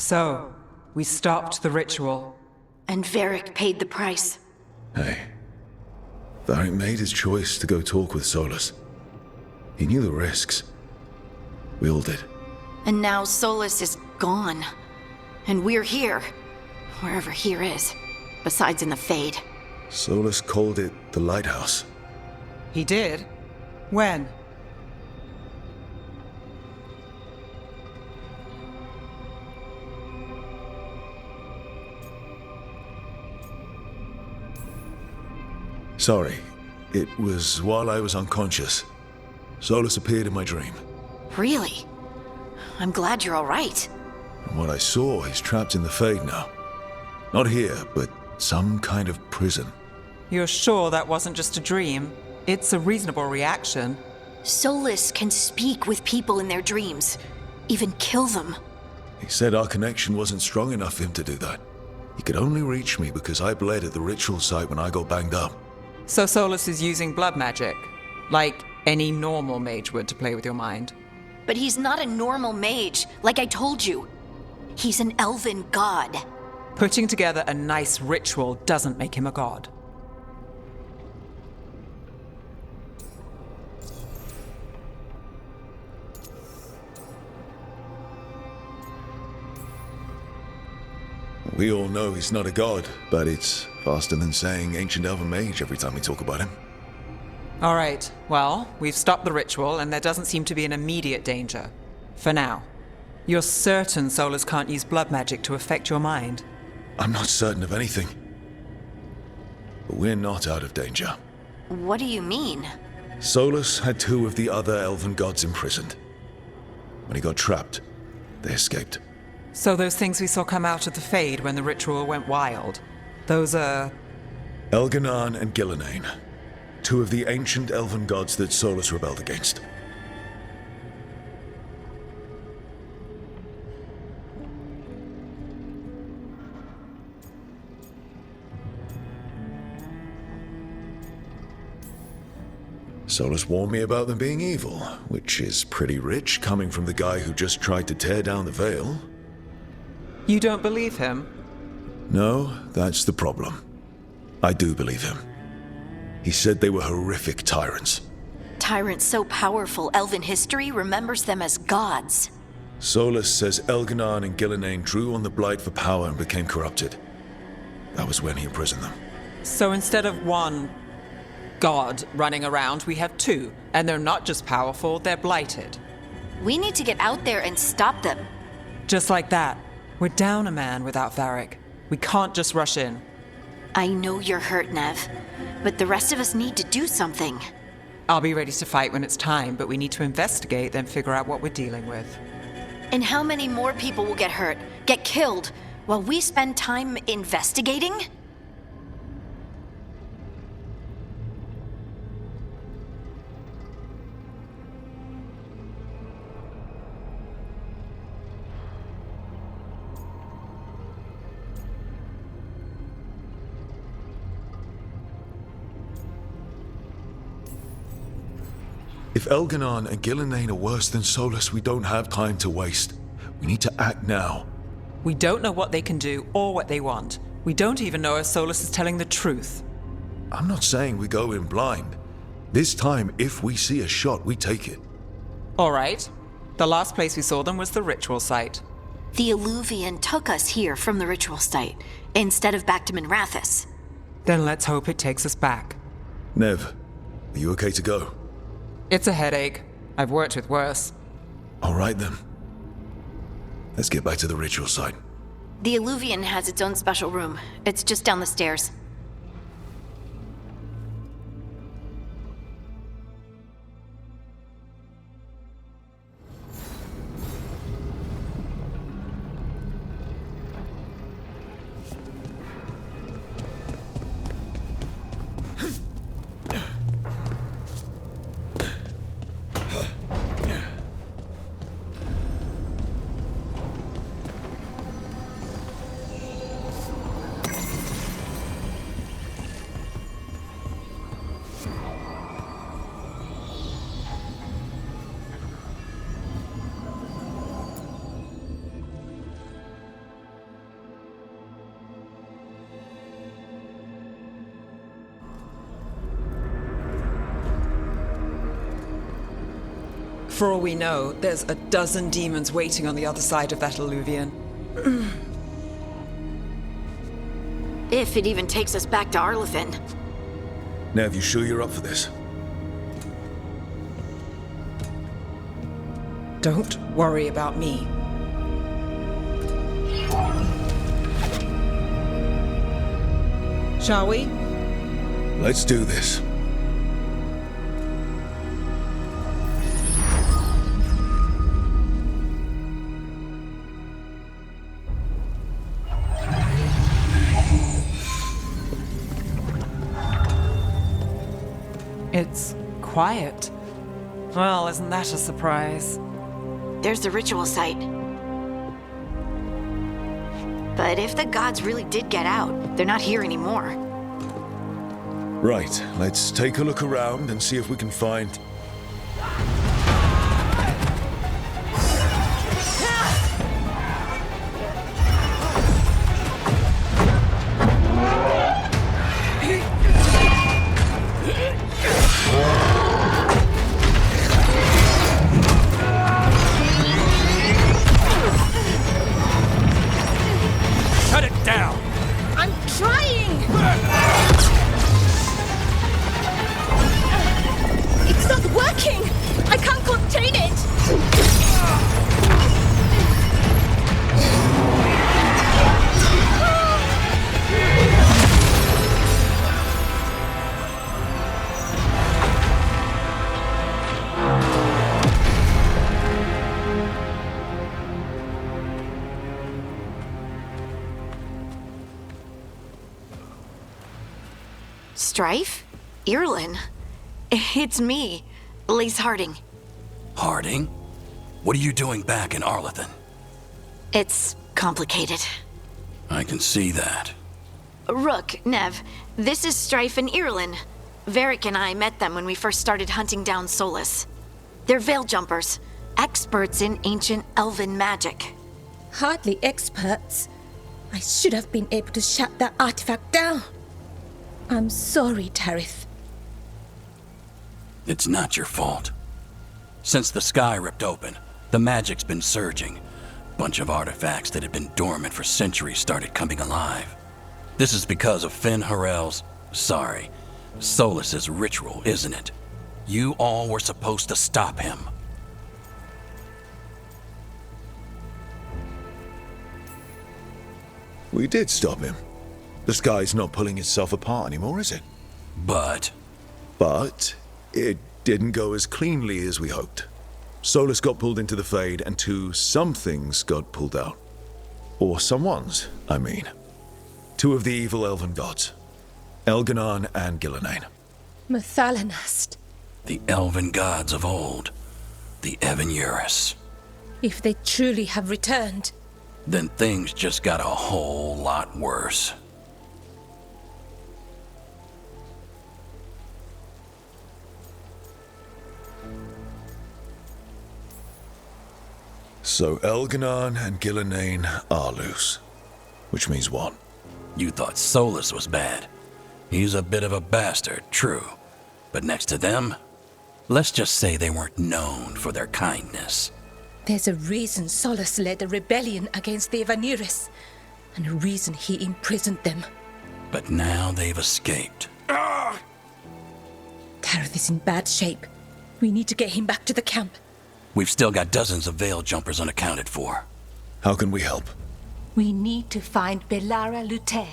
So, we stopped the ritual. And Varric paid the price. Hey. Davrin made his choice to go talk with Solus. He knew the risks. We all did. And now Solus is gone. And we're here. Wherever here is. Besides in the Fade. Solus called it the Lighthouse. He did? When? Sorry. It was while I was unconscious. Solus appeared in my dream. Really? I'm glad you're all right. From what I saw, he's trapped in the Fade now. Not here, but some kind of prison. You're sure that wasn't just a dream? It's a reasonable reaction. Solus can speak with people in their dreams. Even kill them. He said our connection wasn't strong enough for him to do that. He could only reach me because I bled at the ritual site when I got banged up. So Solus is using blood magic, like any normal mage would to play with your mind. But he's not a normal mage, like I told you. He's an elven god. Putting together a nice ritual doesn't make him a god. We all know he's not a god, but it's faster than saying ancient elven mage every time we talk about him. All right, well, we've stopped the ritual and there doesn't seem to be an immediate danger. For now. You're certain Solus can't use blood magic to affect your mind? I'm not certain of anything. But we're not out of danger. What do you mean? Solus had two of the other elven gods imprisoned. When he got trapped, they escaped. So those things we saw come out of the Fade when the ritual went wild, those are... Elganan and Gillenane. Two of the ancient elven gods that Solus rebelled against. Solus warned me about them being evil, which is pretty rich coming from the guy who just tried to tear down the veil. You don't believe him? No, that's the problem. I do believe him. He said they were horrific tyrants. Tyrants so powerful, elven history remembers them as gods. Solus says Elganan and Gillenane drew on the Blight for power and became corrupted. That was when he imprisoned them. So instead of one god running around, we have two. And they're not just powerful, they're blighted. We need to get out there and stop them. Just like that. We're down a man without Varric. We can't just rush in. I know you're hurt, Neve, but the rest of us need to do something. I'll be ready to fight when it's time, but we need to investigate, then figure out what we're dealing with. And how many more people will get hurt, get killed, while we spend time investigating? If Elganan and Gillenane are worse than Solus, we don't have time to waste. We need to act now. We don't know what they can do or what they want. We don't even know if Solus is telling the truth. I'm not saying we go in blind. This time, if we see a shot, we take it. All right. The last place we saw them was the ritual site. The Illuvian took us here from the ritual site, instead of back to Minrathous. Then let's hope it takes us back. Neve, are you okay to go? It's a headache. I've worked with worse. All right then. Let's get back to the ritual site. The Illuvian has its own special room. It's just down the stairs. For all we know, there's a dozen demons waiting on the other side of that alluvion. If it even takes us back to Arlethan. Neve, you sure you're up for this? Don't worry about me. Shall we? Let's do this. It's quiet. Well, isn't that a surprise? There's the ritual site. But if the gods really did get out, they're not here anymore. Right, let's take a look around and see if we can find... Shut it down! I'm trying! It's not working! I can't contain it! Strife? Irlin? It's me, Lace Harding. Harding? What are you doing back in Arlethan? It's complicated. I can see that. Rook, Neve, this is Strife and Irlin. Varric and I met them when we first started hunting down Solus. They're veil jumpers, experts in ancient elven magic. Hardly experts. I should have been able to shut that artifact down. I'm sorry, Tarith. It's not your fault. Since the sky ripped open, the magic's been surging. Bunch of artifacts that had been dormant for centuries started coming alive. This is because of Finn Solus's ritual, isn't it? You all were supposed to stop him. We did stop him. The sky's not pulling itself apart anymore, is it? But it didn't go as cleanly as we hoped. Solus got pulled into the Fade, and some things got pulled out. Or someone's, I mean. Two of the evil elven gods. Elganon and Gillenane. Mathalanast. the elven gods of old, the Evan-Urus. If they truly have returned, Then things just got a whole lot worse. So Elganon and Gillenane are loose. Which means what? You thought Solus was bad. He's a bit of a bastard, true. But next to them, let's just say they weren't known for their kindness. there's a reason Solus led a rebellion against the Evan-Urus, and a reason he imprisoned them. But now they've escaped. Tareth is in bad shape. We need to get him back to the camp. We've still got dozens of veil jumpers unaccounted for. How can we help? We need to find Bellara Lutara.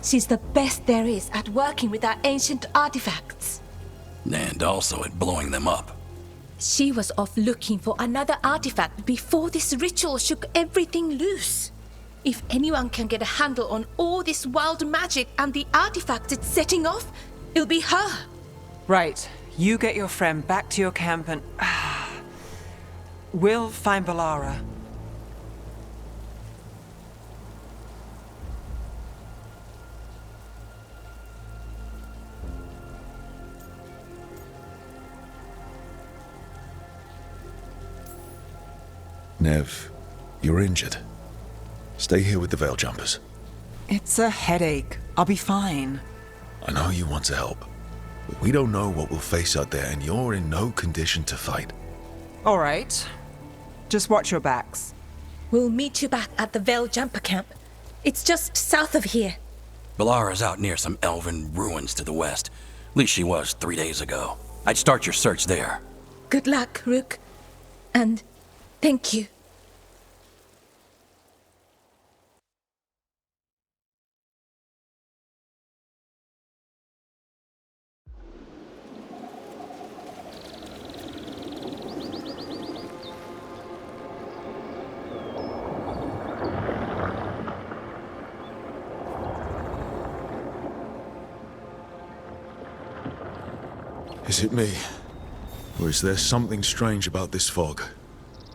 She's the best there is at working with our ancient artifacts. And also at blowing them up. She was off looking for another artifact before this ritual shook everything loose. If anyone can get a handle on all this wild magic and the artifacts it's setting off, it'll be her. Right. You get your friend back to your camp and... we'll find Bellara. Neve, you're injured. Stay here with the veil jumpers. It's a headache. I'll be fine. I know you want to help, but we don't know what we'll face out there, and you're in no condition to fight. All right. Just watch your backs. We'll meet you back at the Veil Jumper Camp. It's just south of here. Bellara's out near some elven ruins to the west. At least she was 3 days ago. I'd start your search there. Good luck, Rook. And thank you. Is it me? Or is there something strange about this fog?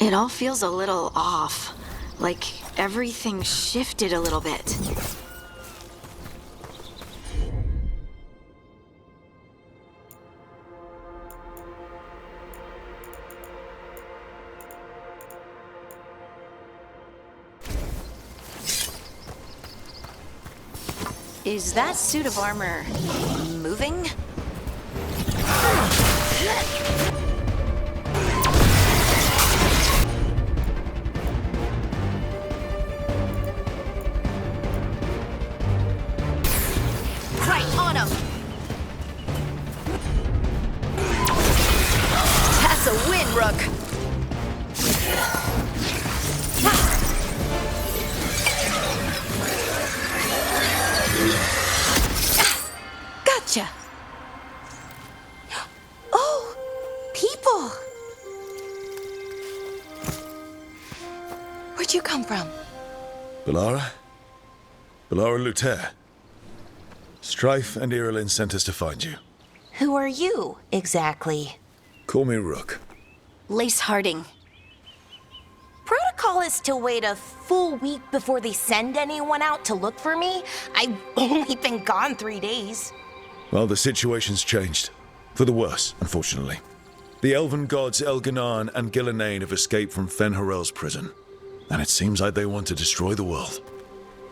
It all feels a little off. Like everything shifted a little bit. Is that suit of armor moving? Right on him! That's a win, Rook! Gotcha! Oh, people! Where'd you come from? Bellara? Bellara Lutara. Strife and Irulan sent us to find you. Who are you, exactly? Call me Rook. Lace Harding. Protocol is to wait a full week before they send anyone out to look for me. I've only been gone 3 days. Well, the situation's changed. For the worse, unfortunately. The elven gods Elganan and Gillenane have escaped from Fen'Harel's prison. And it seems like they want to destroy the world.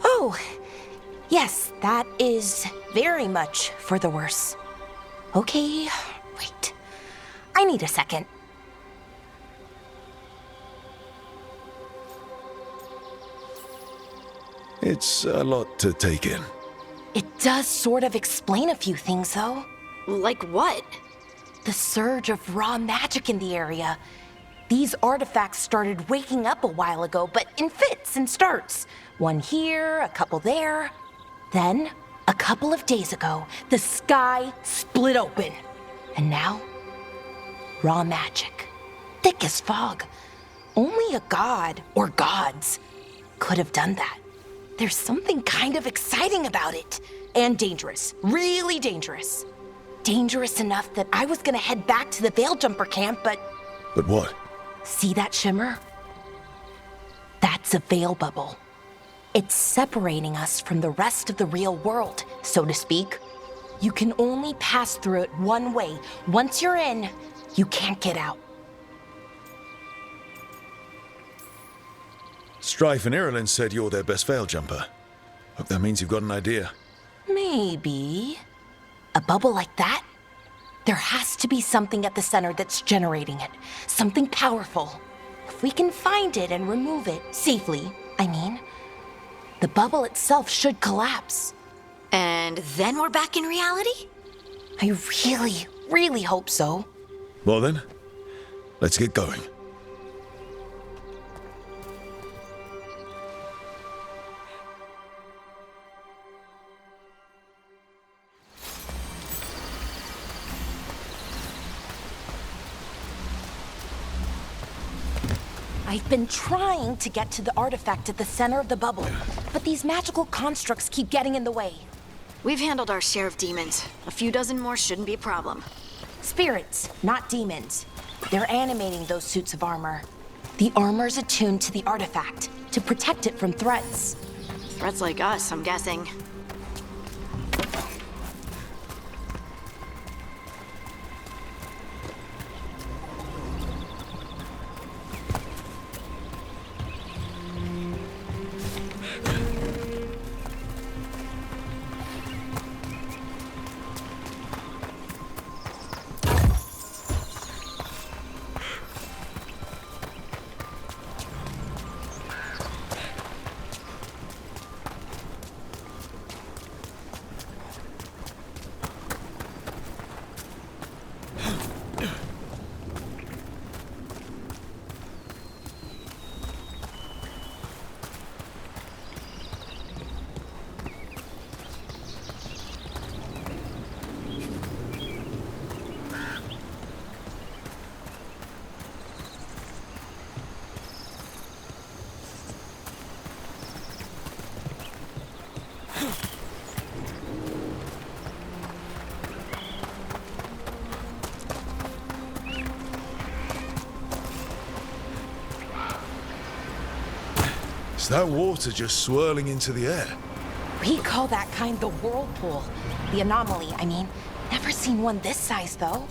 Oh, yes, that is very much for the worse. Okay, wait. I need a second. It's a lot to take in. It does sort of explain a few things, though. Like what? The surge of raw magic in the area. These artifacts started waking up a while ago, but in fits and starts. One here, a couple there. Then, a couple of days ago, the sky split open. And now, raw magic. Thick as fog. Only a god, or gods, could have done that. There's something kind of exciting about it. And dangerous. Really dangerous. Dangerous enough that I was gonna head back to the Veil Jumper camp, but... But what? See that shimmer? That's a veil bubble. It's separating us from the rest of the real world, so to speak. You can only pass through it one way. Once you're in, you can't get out. Strife and Irulan said you're their best veil jumper. Hope that means you've got an idea. Maybe. A bubble like that? There has to be something at the center that's generating it. Something powerful. If we can find it and remove it, safely, I mean, the bubble itself should collapse. And then we're back in reality? I really, really hope so. Well then, let's get going. I've been trying to get to the artifact at the center of the bubble, but these magical constructs keep getting in the way. We've handled our share of demons. A few dozen more shouldn't be a problem. Spirits, not demons. They're animating those suits of armor. The armor's attuned to the artifact to protect it from threats. Threats like us, I'm guessing. Is that water just swirling into the air? We call that kind the whirlpool. The anomaly, I mean. Never seen one this size, though.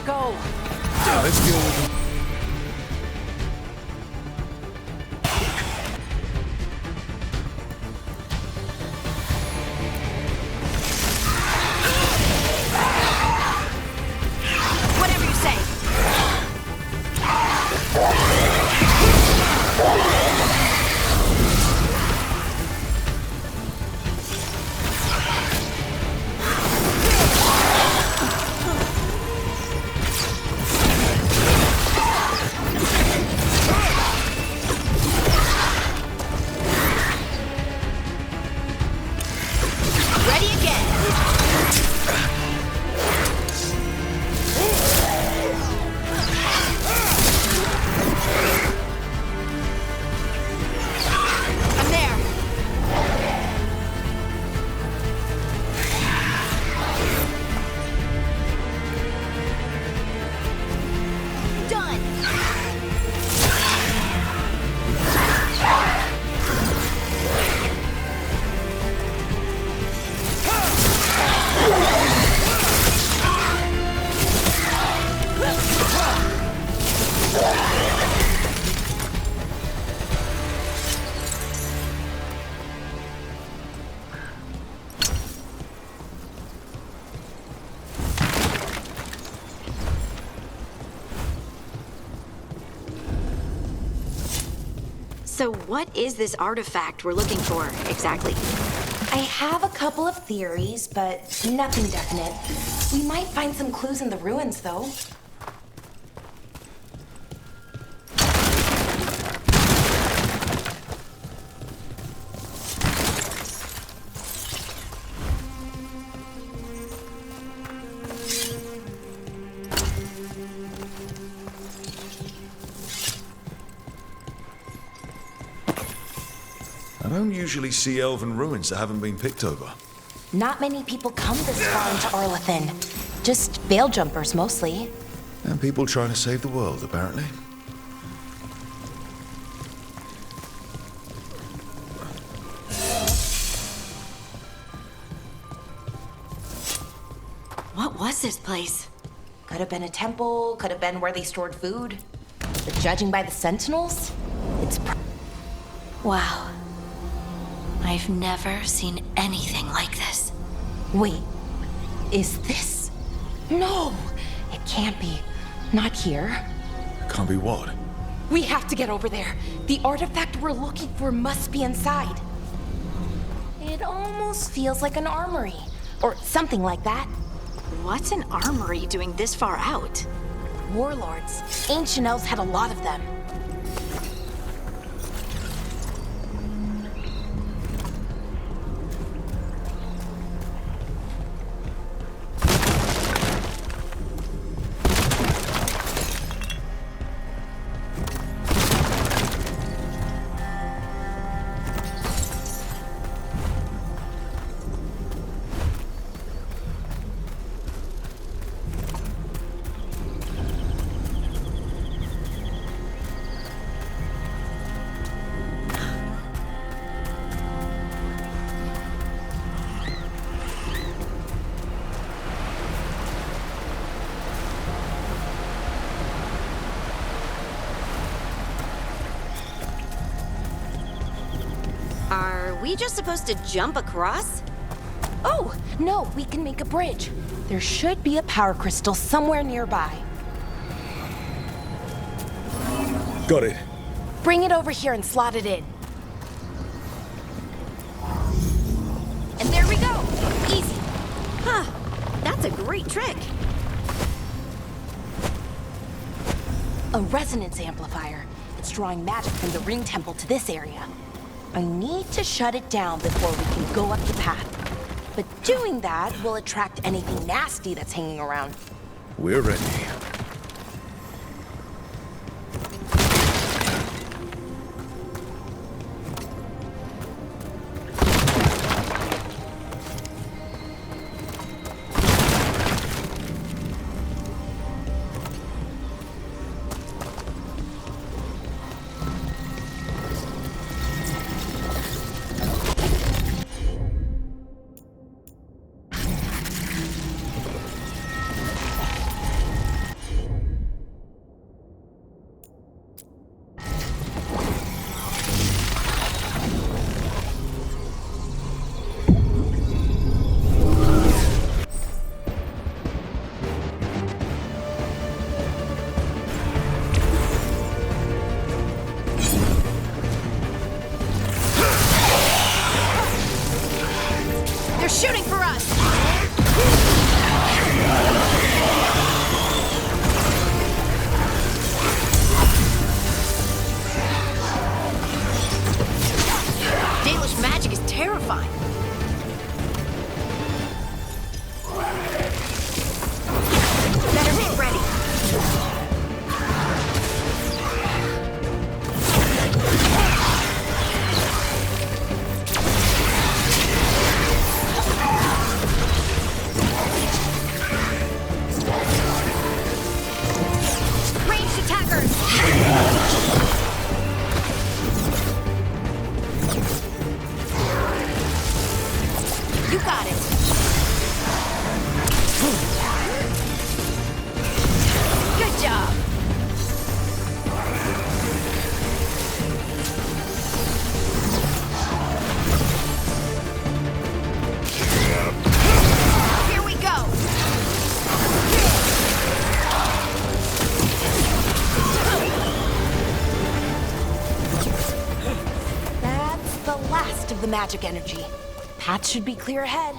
Go. Let's deal with them. Whatever you say. So what is this artifact we're looking for, exactly? I have a couple of theories, but nothing definite. We might find some clues in the ruins, though. don't usually see elven ruins that haven't been picked over. Not many people come this far into Arlathan. Just veil jumpers, mostly. And people trying to save the world, apparently. What was this place? Could have been a temple, could have been where they stored food. But judging by the sentinels, it's... Wow. I've never seen anything like this. Wait, is this? No, it can't be. Not here. Can't be what? We have to get over there. The artifact we're looking for must be inside. It almost feels like an armory, or something like that. What's an armory doing this far out? Warlords. Ancient elves had a lot of them. Are we just supposed to jump across? Oh, no, we can make a bridge. There should be a power crystal somewhere nearby. Got it. Bring it over here and slot it in. And there we go! Easy. Huh. That's a great trick. A resonance amplifier. It's drawing magic from the ring temple to this area. I need to shut it down before we can go up the path. But doing that will attract anything nasty that's hanging around. We're ready. Shooting for us! Dalish magic is terrifying. Better get ready. You got it. Good job. Here we go. That's the last of the magic energy. Path should be clear ahead.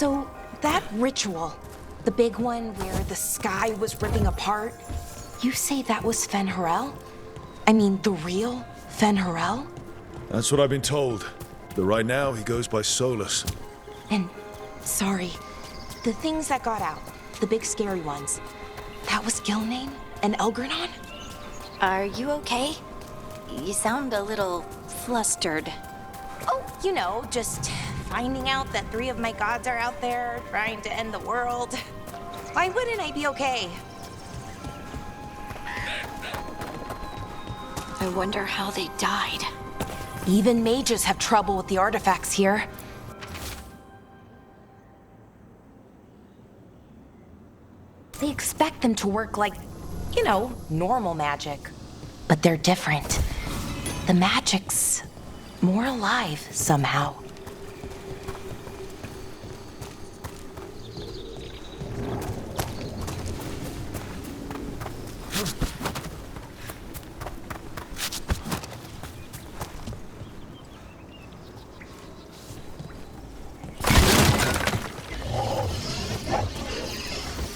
So, that ritual, the big one where the sky was ripping apart, you say that was Fen'Harel? I mean, the real Fen'Harel? That's what I've been told. Though right now, he goes by Solus. And, sorry, the things that got out, the big scary ones, that was Gilnane and Elgranon? Are you okay? You sound a little flustered. Oh, you know, just finding out that 3 of my gods are out there trying to end the world. Why wouldn't I be okay? I wonder how they died. Even mages have trouble with the artifacts here. They expect them to work like, you know, normal magic. But they're different. The magic's more alive somehow.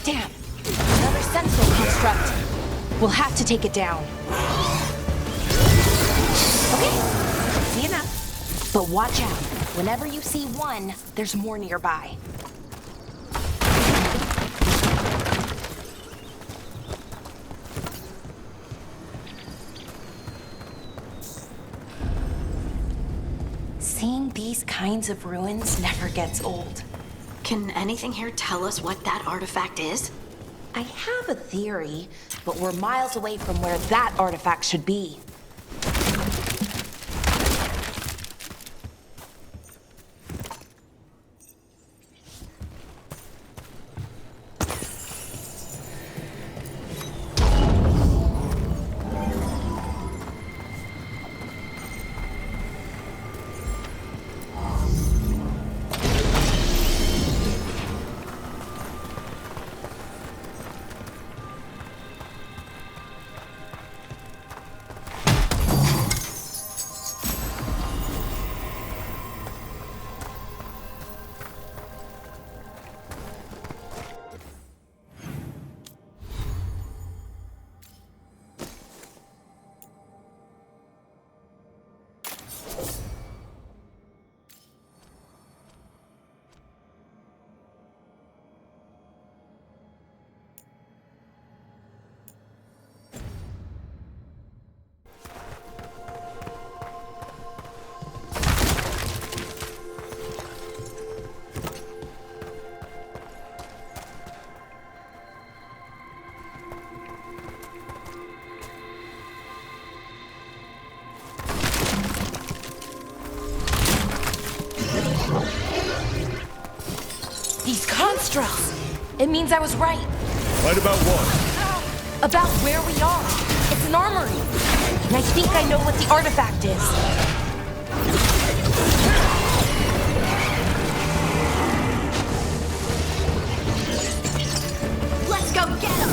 Damn, another sentinel construct. We'll have to take it down. Okay, see enough. But watch out. Whenever you see one, there's more nearby. Seeing these kinds of ruins never gets old. Can anything here tell us what that artifact is? I have a theory, but we're miles away from where that artifact should be. It means I was right. Right about what? About where we are. It's an armory. And I think I know what the artifact is. Let's go get him!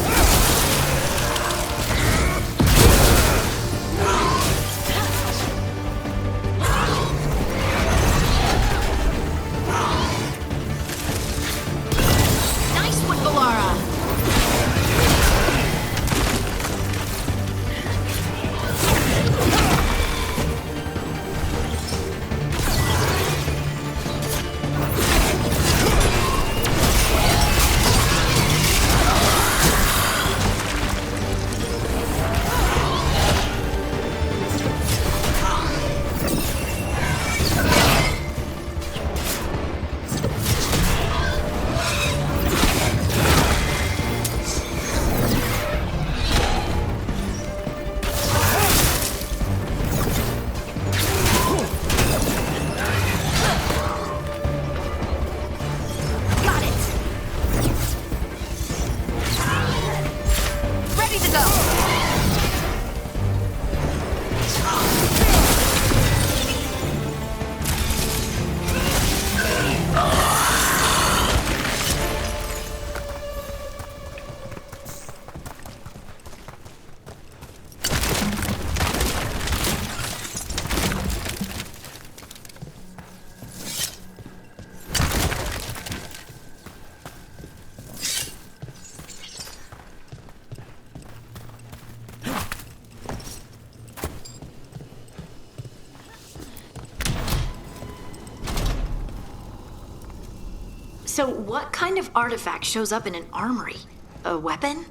So what kind of artifact shows up in an armory? A weapon?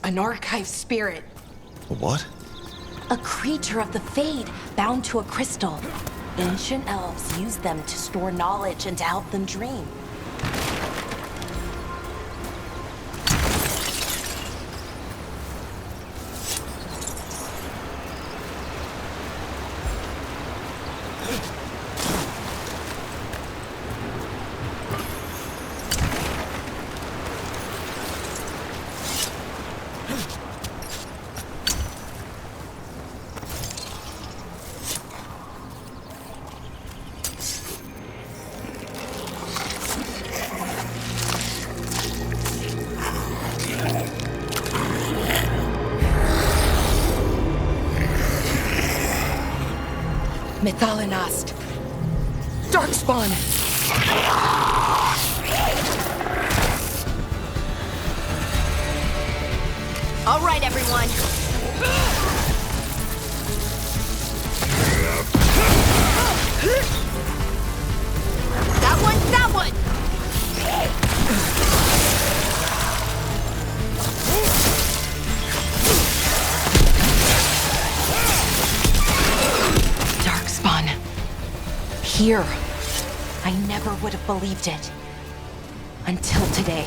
An archive spirit. A what? A creature of the Fade, bound to a crystal. Ancient elves use them to store knowledge and to help them dream. Methalinast. Darkspawn. All right, everyone. That one, that one! Darkspawn. Here. I never would have believed it. Until today.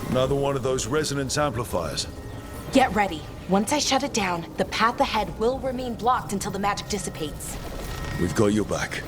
Another one of those resonance amplifiers. Get ready. Once I shut it down, the path ahead will remain blocked until the magic dissipates. We've got your back.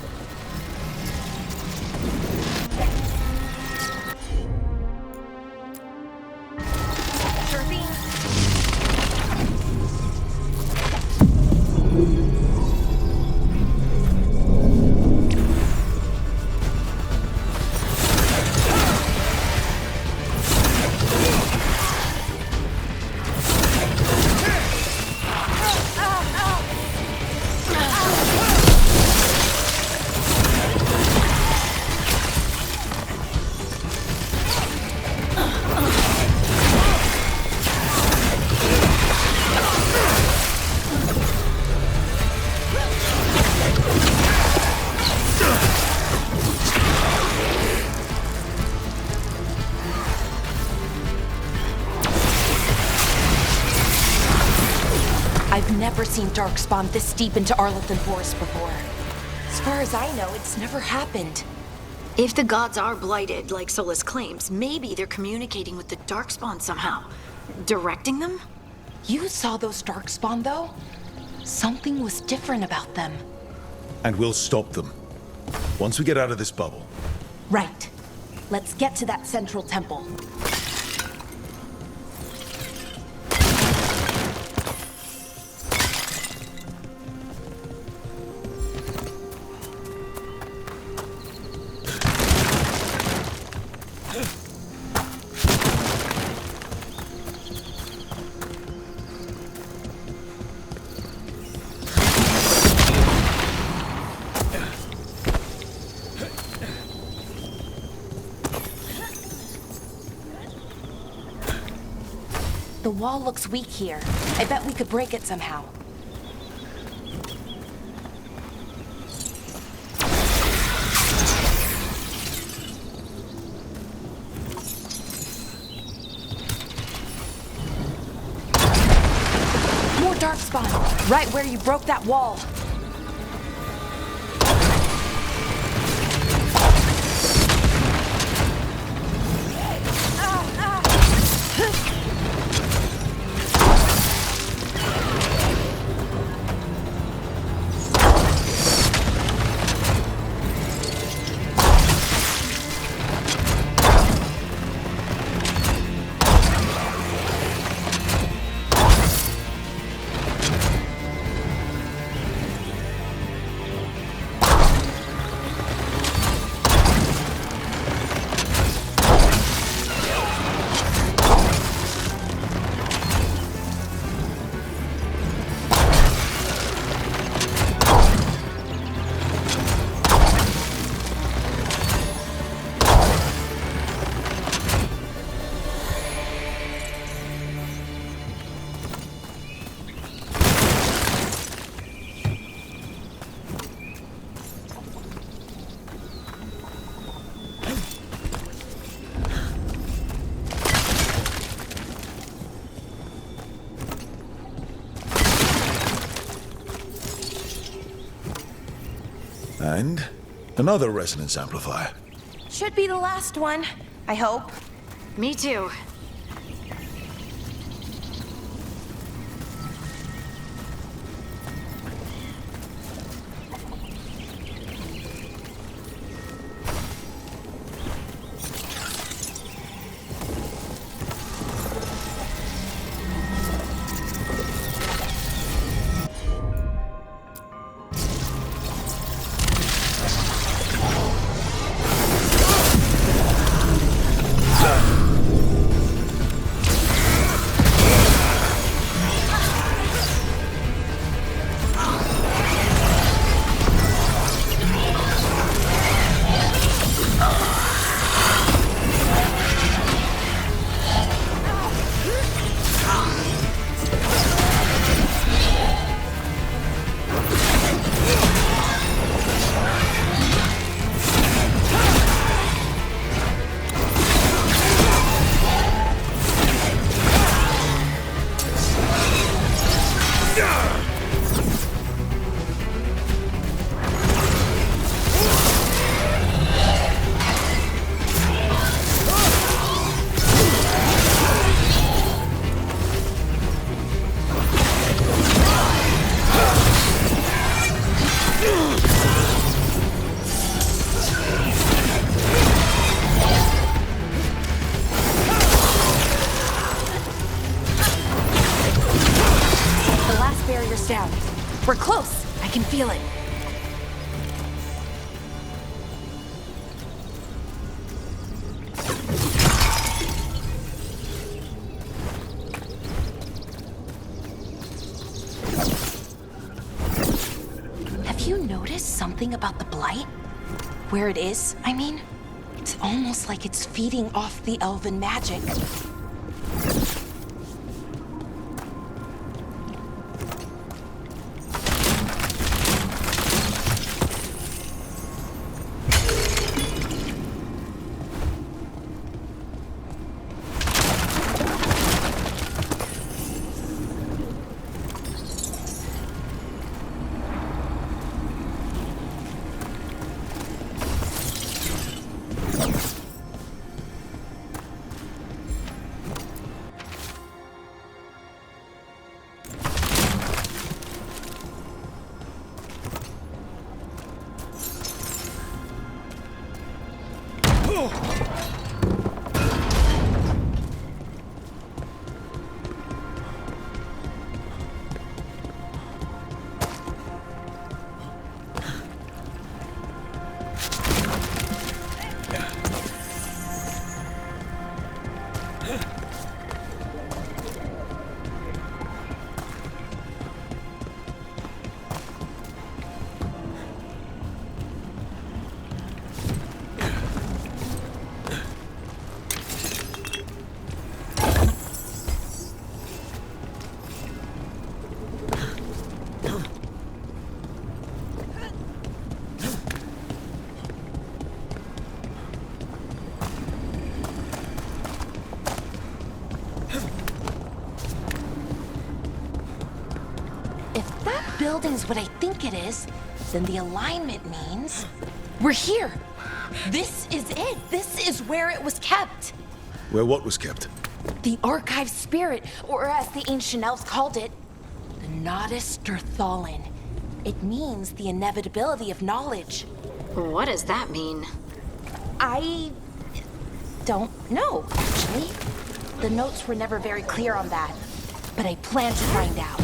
I've never seen Darkspawn this deep into Arlathan Forest before. As far as I know, it's never happened. If the gods are blighted, like Solus claims, maybe they're communicating with the Darkspawn somehow. Directing them? You saw those Darkspawn, though? Something was different about them. And we'll stop them. Once we get out of this bubble. Right. Let's get to that central temple. The wall looks weak here. I bet we could break it somehow. More Darkspawn, right where you broke that wall. And another resonance amplifier. Should be the last one, I hope. Me too. Down. We're close. I can feel it. Have you noticed something about the blight? Where it is, I mean? It's almost like it's feeding off the elven magic. Building's what I think it is, then the alignment means we're here. This is it. This is where it was kept. Where what was kept? The archive spirit, or as the ancient elves called it, the Nodus Derthalin. It means the inevitability of knowledge. What does that mean? I don't know, actually. The notes were never very clear on that, but I plan to find out.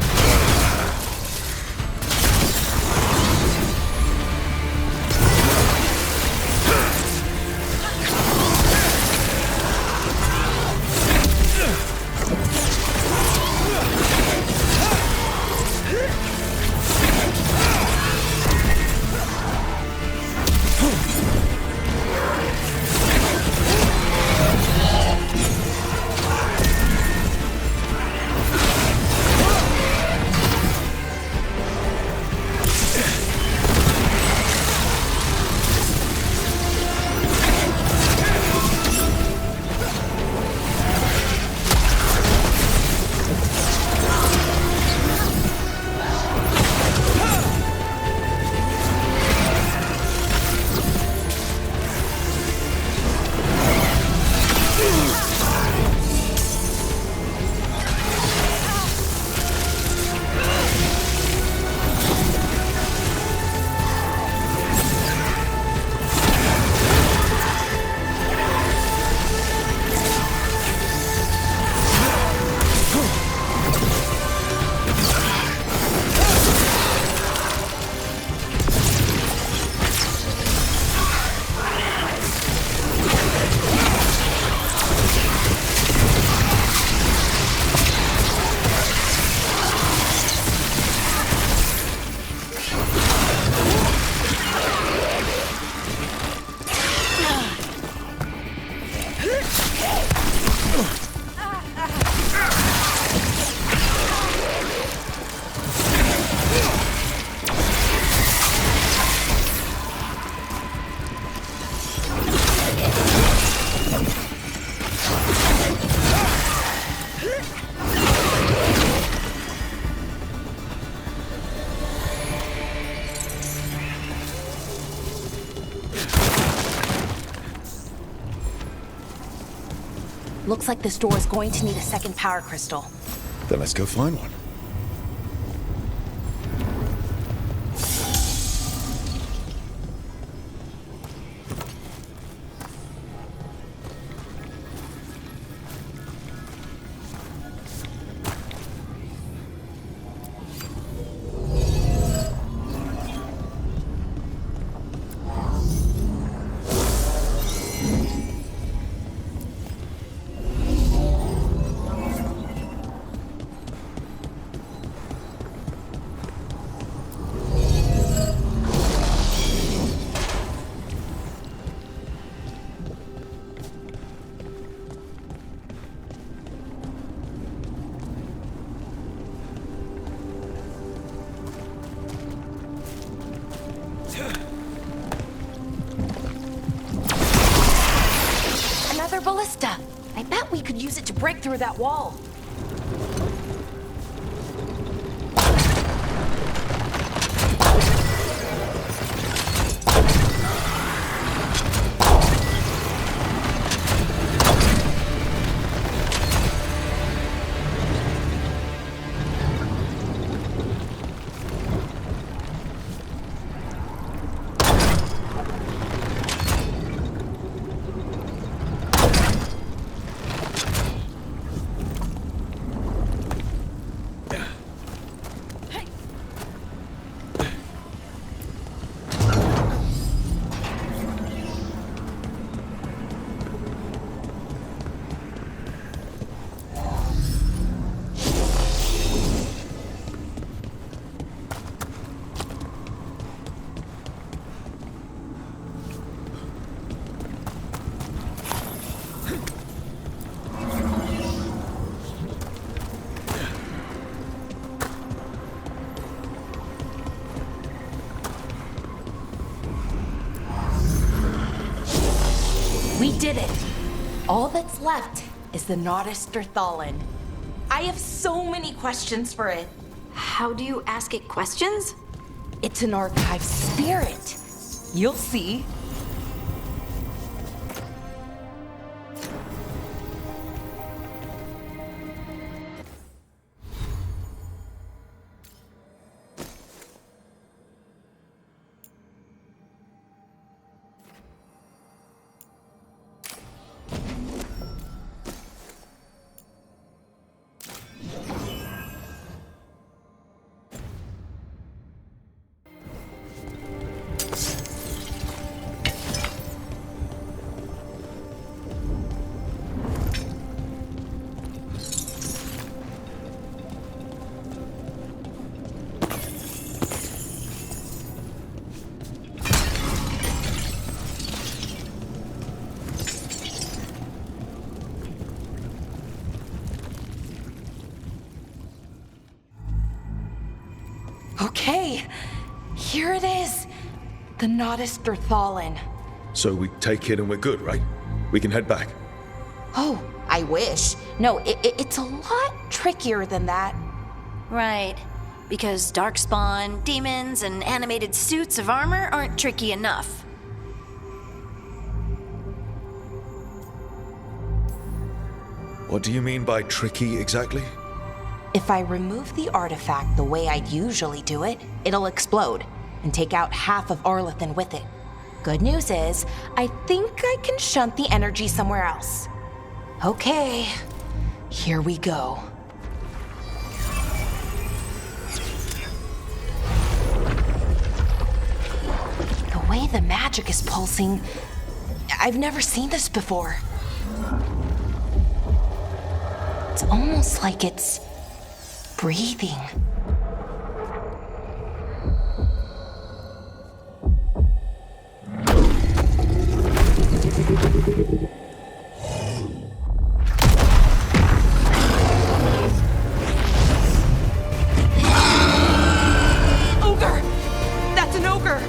Looks like this door is going to need a second power crystal. Then let's go find one. Another ballista. I bet we could use it to break through that wall. We did it! All that's left is the Nodus Thalin. I have so many questions for it. How do you ask it questions? It's an archive spirit. You'll see. Okay, here it is. The Nodus Thalin. So we take it and we're good, right? We can head back. Oh, I wish. No, it's a lot trickier than that. Right. Because darkspawn, demons, and animated suits of armor aren't tricky enough. What do you mean by tricky exactly? If I remove the artifact the way I'd usually do it, it'll explode and take out half of Arlethan with it. Good news is, I think I can shunt the energy somewhere else. Okay, here we go. The way the magic is pulsing, I've never seen this before. It's almost like it's breathing. Ogre! That's an ogre!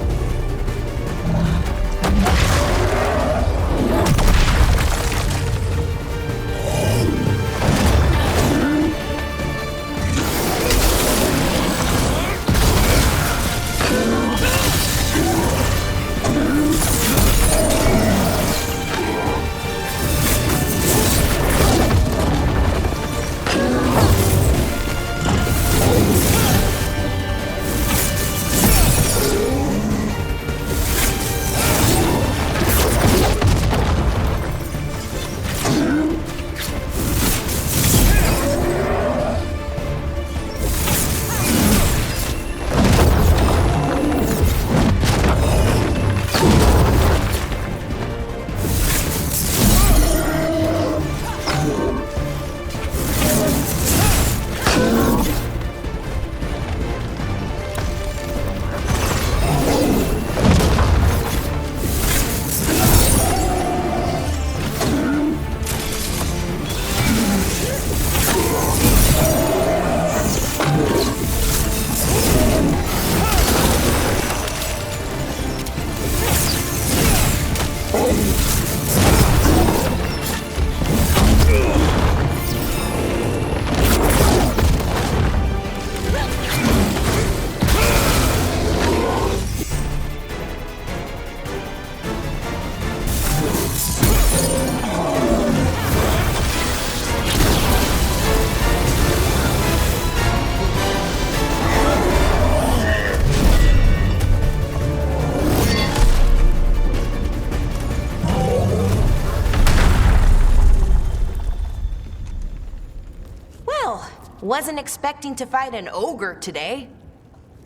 Wasn't expecting to fight an ogre today.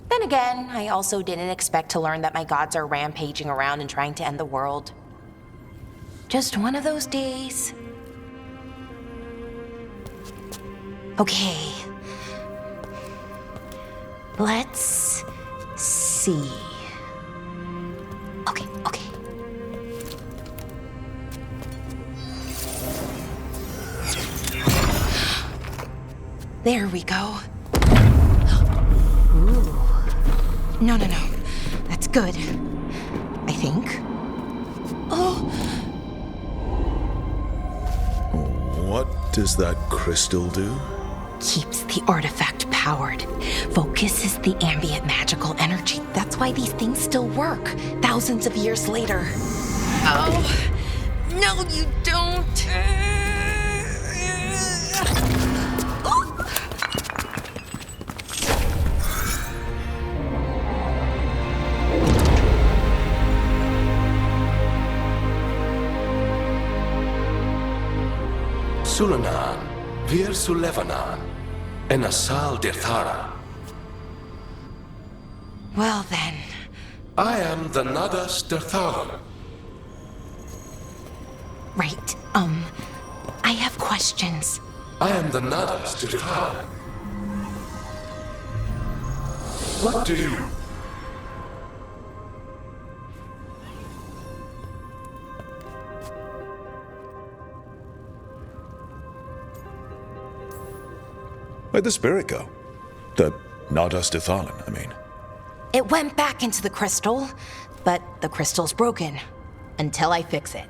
Then again, I also didn't expect to learn that my gods are rampaging around and trying to end the world. Just one of those days. Okay. Let's see. Okay. There we go. Ooh. No. That's good. I think. Oh. What does that crystal do? Keeps the artifact powered. Focuses the ambient magical energy. That's why these things still work, thousands of years later. Oh. No, you don't. Sulanan, Vir Sulevanan, and Asal Dirthara. Well then. I am the Nadas Dirthara. Right, I have questions. I am the Nadas Dirthara. What do you... Where'd the spirit go? The Nadas Dithalan, I mean. It went back into the crystal, but the crystal's broken. Until I fix it.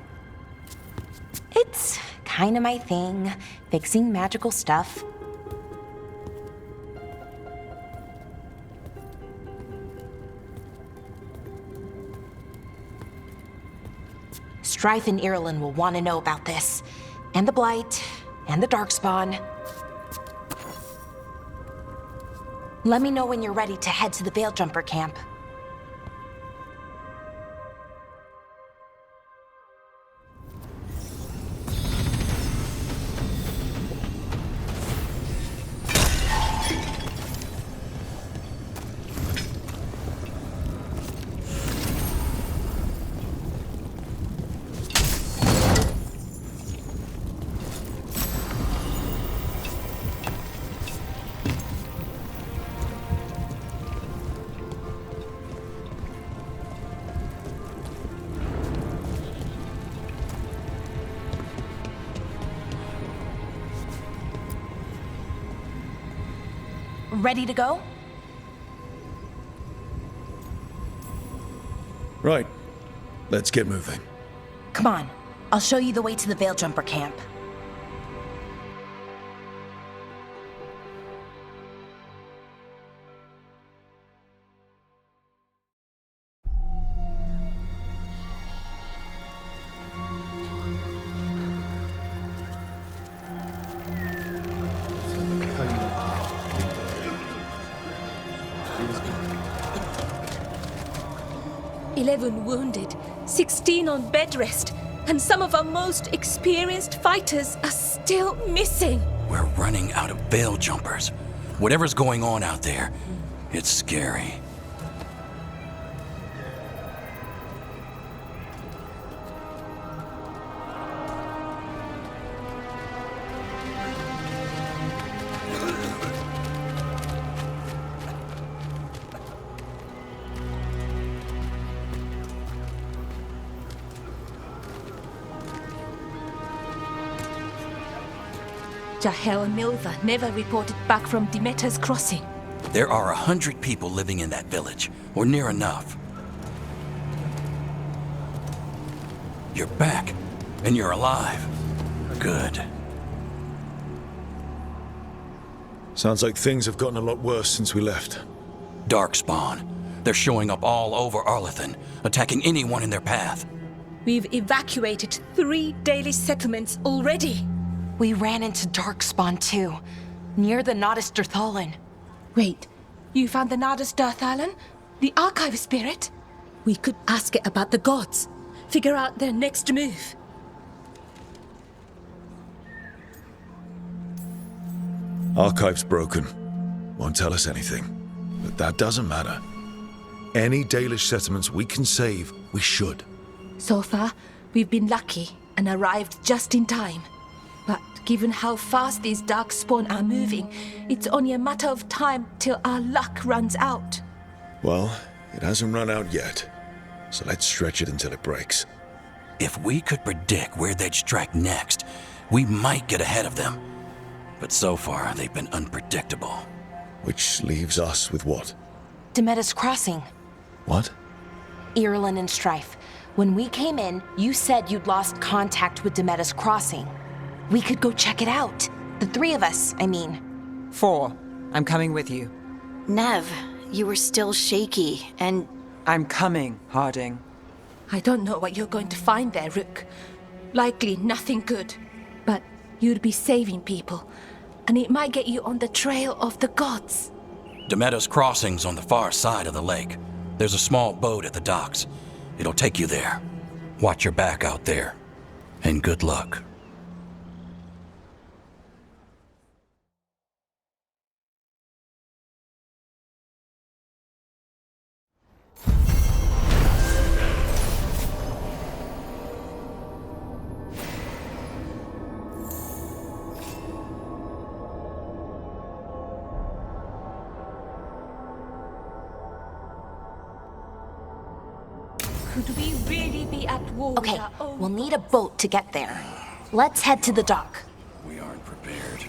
It's kinda my thing, fixing magical stuff. Strife and Ireland will want to know about this. And the Blight, and the Darkspawn. Let me know when you're ready to head to the Veilgjumper camp. Ready to go? Right. Let's get moving. Come on. I'll show you the way to the Veilgjumper camp. Wounded, 16 on bed rest, and some of our most experienced fighters are still missing. We're running out of Veiljumpers. Whatever's going on out there, it's scary. Jahel and Milva never reported back from Demeter's crossing. There are 100 people living in that village, or near enough. You're back, and you're alive. Good. Sounds like things have gotten a lot worse since we left. Darkspawn. They're showing up all over Arlethan, attacking anyone in their path. We've evacuated 3 daily settlements already. We ran into Darkspawn too, near the Nadas Dirthalan. Wait, you found the Nadas Dirthalan? The archive spirit? We could ask it about the gods. Figure out their next move. Archive's broken. Won't tell us anything. But that doesn't matter. Any Dalish settlements we can save, we should. So far, we've been lucky and arrived just in time. But given how fast these darkspawn are moving, it's only a matter of time till our luck runs out. Well, it hasn't run out yet. So let's stretch it until it breaks. If we could predict where they'd strike next, we might get ahead of them. But so far, they've been unpredictable. Which leaves us with what? Demeda's Crossing. What? Irulan and Strife. When we came in, you said you'd lost contact with Demeda's Crossing. We could go check it out. The three of us, I mean. 4. I'm coming with you. Neve, you were still shaky, and I'm coming, Harding. I don't know what you're going to find there, Rook. Likely nothing good. But you'd be saving people, and it might get you on the trail of the gods. Demeda's Crossing's on the far side of the lake. There's a small boat at the docks. It'll take you there. Watch your back out there. And good luck. Could we really be at war with Okay, our own we'll need a boat to get there. Let's head to the dock. We aren't prepared.